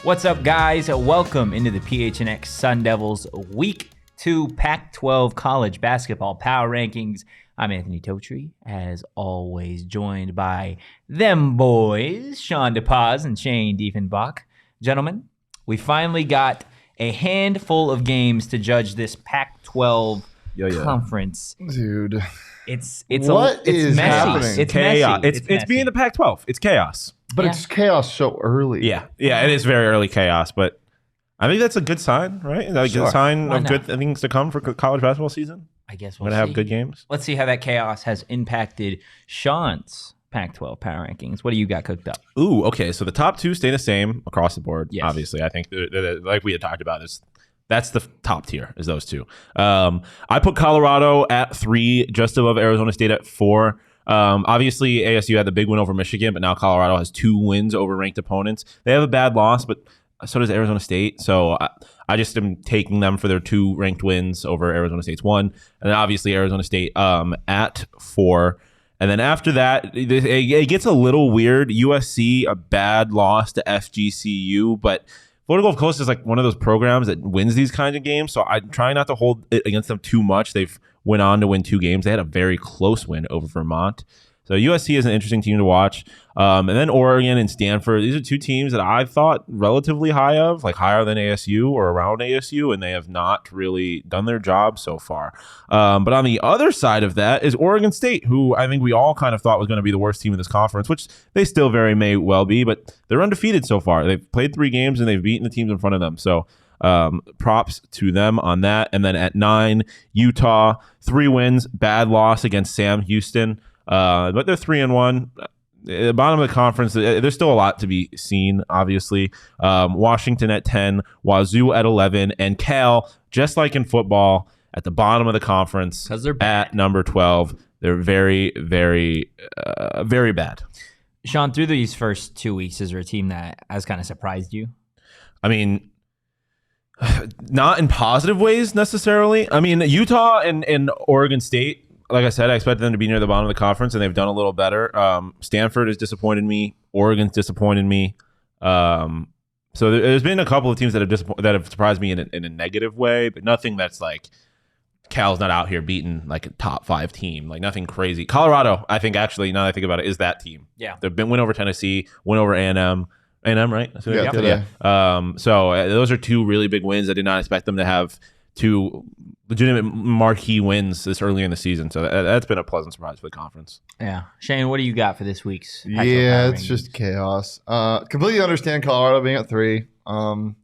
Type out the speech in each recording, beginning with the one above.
What's up, guys? Welcome into the PHNX Sun Devils Week 2 Pac-12 College Basketball Power Rankings. I'm Anthony Totri, as always, joined by them boys, Sean DePaz and Shane Diefenbach. Gentlemen, we finally got a handful of games to judge this Pac-12 conference. Dude. It's messy. Happening? It's chaos. Messy. It's being the Pac-12. It's chaos. But it's chaos so early. Yeah, it is very early chaos, but I think that's a good sign, right? Like a sign of good things to come for college basketball season. I guess we're going to have good games. Let's see how that chaos has impacted Sean's Pac-12 Power Rankings. What do you got cooked up? Ooh, okay. So the top two stay the same across the board, yes. Obviously. I think, like we had talked about, that's the top tier, is those two. I put Colorado at 3, just above Arizona State at 4. Obviously, ASU had the big win over Michigan, but now Colorado has 2 wins over ranked opponents. They have a bad loss, but so does Arizona State. So I just am taking them for their 2 ranked wins over Arizona State's 1. And then obviously Arizona State at 4. And then after that, it gets a little weird. USC, a bad loss to FGCU, but Florida Gulf Coast is like one of those programs that wins these kinds of games. So I'm trying not to hold it against them too much. They've went on to win 2 games. They had a very close win over Vermont. So USC is an interesting team to watch. And then Oregon and Stanford. These are 2 teams that I thought relatively high of, like higher than ASU or around ASU, and they have not really done their job so far. But on the other side of that is Oregon State, who I think we all kind of thought was going to be the worst team in this conference, which they still very may well be, but they're undefeated so far. They've played 3 games and they've beaten the teams in front of them. So props to them on that. And then at 9, Utah, 3 wins, bad loss against Sam Houston. But they're 3-1. At the bottom of the conference, there's still a lot to be seen, obviously. Washington at 10, Wazoo at 11, and Cal, just like in football, at the bottom of the conference at number 12. They're very, very, very bad. Sean, through these first 2 weeks, is there a team that has kind of surprised you? I mean, not in positive ways necessarily. I mean, Utah and Oregon State, like I said, I expected them to be near the bottom of the conference, and they've done a little better. Stanford has disappointed me. Oregon's disappointed me. So there's been a couple of teams that have surprised me in a negative way, but nothing that's like Cal's not out here beating like a top 5 team, like nothing crazy. Colorado, I think actually, now that I think about it, is that team. Yeah, they've been win over Tennessee, win over A&M. A&M, right? Yeah, today. So those are 2 really big wins. I did not expect them to have 2 legitimate marquee wins this early in the season. So that's been a pleasant surprise for the conference. Yeah. Shane, what do you got for this week's Pac-12 Yeah, Power it's Rankings? just chaos. Completely understand Colorado being at 3. To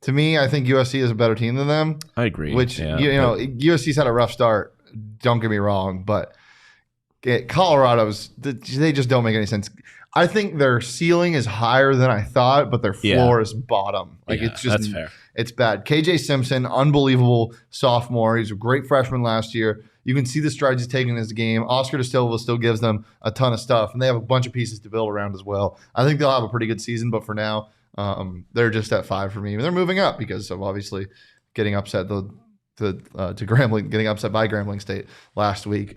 me, I think USC is a better team than them. I agree. Which, USC's had a rough start. Don't get me wrong. But Colorado's, they just don't make any sense. I think their ceiling is higher than I thought, but their floor is bottom. Like it's just, that's fair. It's bad. KJ Simpson, unbelievable sophomore. He's a great freshman last year. You can see the strides he's taking in his game. Oscar De Silva still gives them a ton of stuff, and they have a bunch of pieces to build around as well. I think they'll have a pretty good season, but for now, they're just at 5 for me. They're moving up because of obviously getting upset to Grambling, getting upset by Grambling State last week.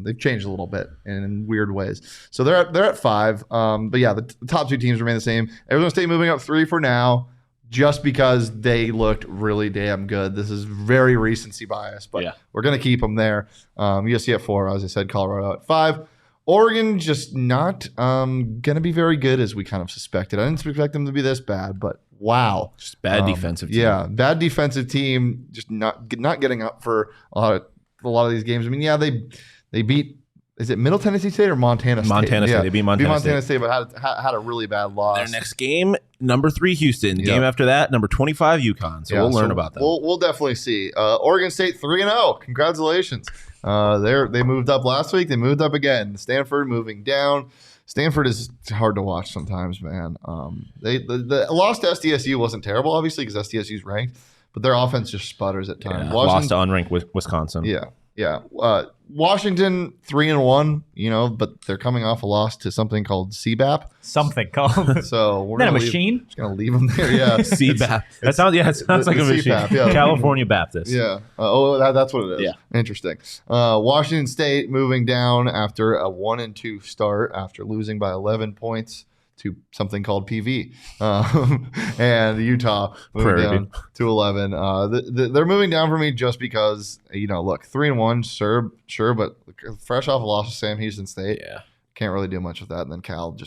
They've changed a little bit in weird ways. So they're at 5. But yeah, the top 2 teams remain the same. Arizona State moving up 3 for now, just because they looked really damn good. This is very recency bias, but we're going to keep them there. USC at 4, as I said, Colorado at 5. Oregon just not going to be very good as we kind of suspected. I didn't expect them to be this bad, but wow. Just bad defensive team. Yeah, bad defensive team, just not getting up for a lot of these games. I mean, yeah, they beat, is it Middle Tennessee State or Montana State? Montana State. They beat Montana State, but had a really bad loss. Their next game, number 3 Houston. Game after that, number 25 UConn. So we'll learn about that. We'll definitely see. Oregon State 3-0. Congratulations. They moved up last week. They moved up again. Stanford moving down. Stanford is hard to watch sometimes, man. The loss to SDSU wasn't terrible, obviously, because SDSU's ranked, but their offense just sputters at times. Lost to unranked Wisconsin. Yeah. Washington 3-1, but they're coming off a loss to something called CBAP. So we're not a machine. Just gonna leave them there. Yeah, CBAP. It sounds like a machine. CBAP, yeah. California Baptist. Yeah. That's what it is. Yeah. Interesting. Washington State moving down after a 1-2 start after losing by 11 points to something called PV, and Utah moving Prairie down to 11. They're moving down for me just because, look, 3-1, sure, but fresh off a loss to Sam Houston State, can't really do much with that. And then Cal,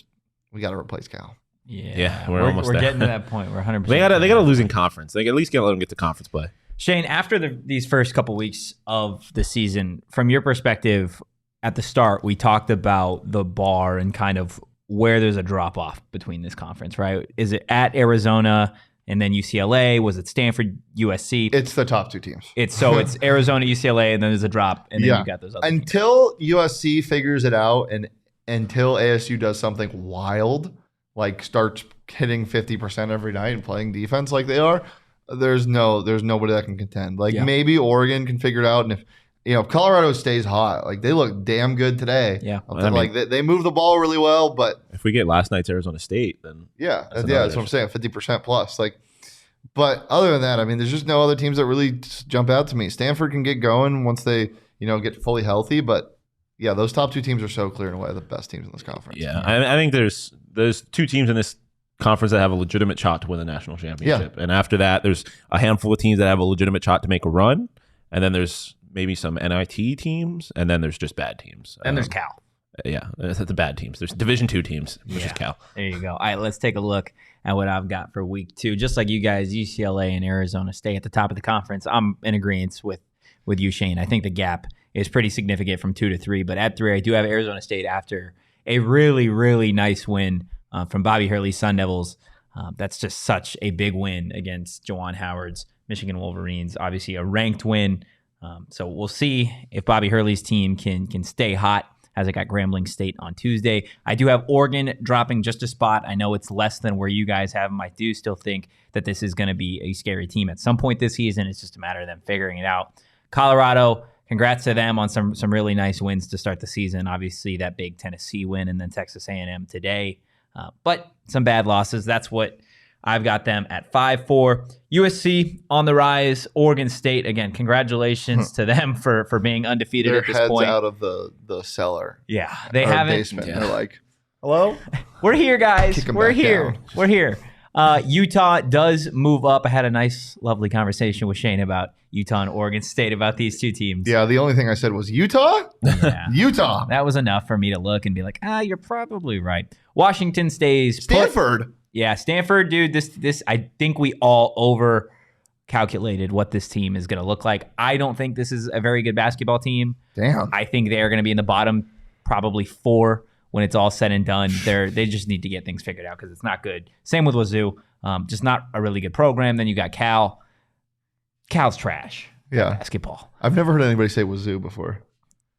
we got to replace Cal. Yeah, we're almost we're there. getting to that point. We're 100%. They got a losing conference. They at least got to let them get to conference play. Shane, after these first couple weeks of the season, from your perspective, at the start, we talked about the bar and kind of where there's a drop-off between this conference, right? Is it at Arizona and then UCLA? Was it Stanford, USC? It's the top 2 teams. It's Arizona, UCLA, and then there's a drop, and then you got those other until teams. USC figures it out and until ASU does something wild, like starts hitting 50% every night and playing defense like they are, there's nobody that can contend. Maybe Oregon can figure it out, and if Colorado stays hot, they look damn good today. Yeah, they move the ball really well, but if we get last night's Arizona State, then that's what I'm saying, 50% plus. But other than that, there's just no other teams that really jump out to me. Stanford can get going once they get fully healthy, but yeah, those top 2 teams are so clear and away the best teams in this conference. Yeah, I think there's 2 teams in this conference that have a legitimate shot to win the national championship. And after that, there's a handful of teams that have a legitimate shot to make a run. And then there's maybe some NIT teams, and then there's just bad teams. And there's Cal. Yeah, that's the bad teams. There's Division II teams, which is Cal. There you go. All right, let's take a look at what I've got for week 2. Just like you guys, UCLA and Arizona stay at the top of the conference. I'm in agreement with you, Shane. I think the gap is pretty significant from 2 to 3. But at 3, I do have Arizona State after a really, really nice win from Bobby Hurley's Sun Devils. That's just such a big win against Juwan Howard's Michigan Wolverines. Obviously a ranked win. So we'll see if Bobby Hurley's team can stay hot as I got Grambling State on Tuesday. I do have Oregon dropping just a spot. I know it's less than where you guys have them. I do still think that this is going to be a scary team at some point this season. It's just a matter of them figuring it out. Colorado, congrats to them on some really nice wins to start the season. Obviously that big Tennessee win and then Texas A&M today. But some bad losses. That's what I've got them at 5-4. USC on the rise. Oregon State, again, congratulations to them for being undefeated at this point. Their heads out of the cellar. Yeah, they haven't. Basement. Yeah. They're like, hello? We're here, guys. We're here. Down. We're here. Utah does move up. I had a nice, lovely conversation with Shane about Utah and Oregon State about these 2 teams. Yeah, the only thing I said was Utah? Yeah. Utah. That was enough for me to look and be like, you're probably right. Washington stays. Stanford. Yeah, Stanford, dude, this I think we all over calculated what this team is going to look like. I don't think this is a very good basketball team. Damn. I think they are going to be in the bottom probably 4 when it's all said and done. They just need to get things figured out because it's not good. Same with Wazoo. Just not a really good program. Then you got Cal. Cal's trash. Yeah. Basketball. I've never heard anybody say Wazoo before.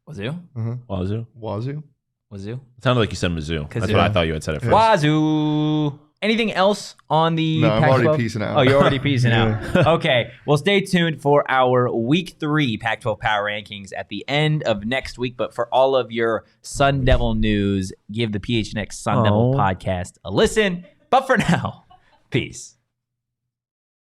Wazoo? Mm-hmm. Wazoo? Wazoo? It sounded like you said Mizzou. That's what I thought you had said at first. Wazoo. Anything else on the No, I'm Pac-12? already peacing out. Oh, you're already peacing out. Okay. Well, stay tuned for our Week 3 Pac-12 Power Rankings at the end of next week. But for all of your Sun Devil news, give the PHNX Sun Devil podcast a listen. But for now, peace.